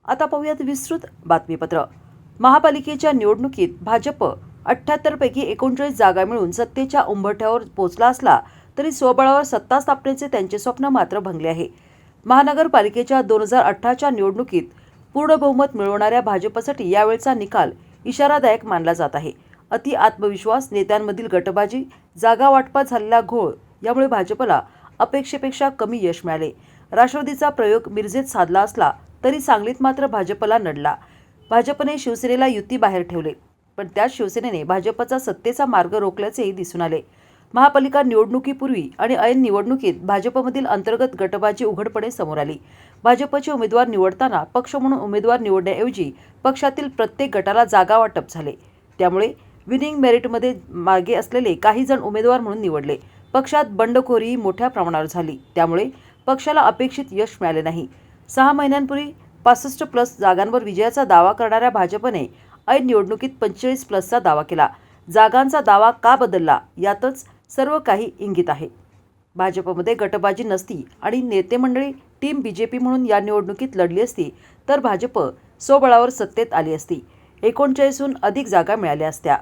आता पाहूयात विस्तृत बातमीपत्र। महापालिकेच्या निवडणुकीत भाजप 78 पैकी 39 जागा मिळून सत्तेच्या उंबरठ्यावर पोहोचला असला तरी स्वबळावर सत्ता स्थापनेचे त्यांचे स्वप्न मात्र भंगले आहे। महानगरपालिकेच्या 2018च्या निवडणुकीत पूर्ण बहुमत मिळवणाऱ्या भाजपसाठी यावेळचा निकाल इशारादायक मानला जात आहे। अति आत्मविश्वास, नेत्यांमधील गटबाजी, जागा वाटपात झालेला घोळ यामुळे भाजपला अपेक्षेपेक्षा कमी यश मिळाले। राष्ट्रवादीचा प्रयोग मिरजेत साधला असला तरी सांगलीत मात्र भाजपला नडला। भाजपने शिवसेनेला युती बाहेर ठेवले, पण त्याच शिवसेनेने भाजपचा सत्तेचा मार्ग रोखल्याचेही दिसून आले। महापालिका निवडणुकीपूर्वी आणि ऐन निवडणुकीत भाजपमधील अंतर्गत गटबाजी उघडपणे समोर आली। भाजपचे उमेदवार निवडताना पक्ष म्हणून उमेदवार निवडण्याऐवजी पक्षातील प्रत्येक गटाला जागा वाटप झाले। त्यामुळे विनिंग मेरिटमध्ये मागे असलेले काही जण उमेदवार म्हणून निवडले। पक्षात बंडखोरी मोठ्या प्रमाणावर झाली, त्यामुळे पक्षाला अपेक्षित यश मिळाले नाही। 6 महिन्यांपूर्वी 65+ जागांवर विजयाचा दावा करणाऱ्या भाजपने ऐन निवडणुकीत 45+चा दावा केला। जागांचा दावा का बदलला यातच सर्व काही इंगित आहे। भाजपमध्ये गटबाजी नसती आणि नेते मंडळी टीम बीजेपी म्हणून या निवडणुकीत लढली असती तर भाजप स्वबळावर सत्तेत आली असती। 39हून अधिक जागा मिळाल्या असत्या।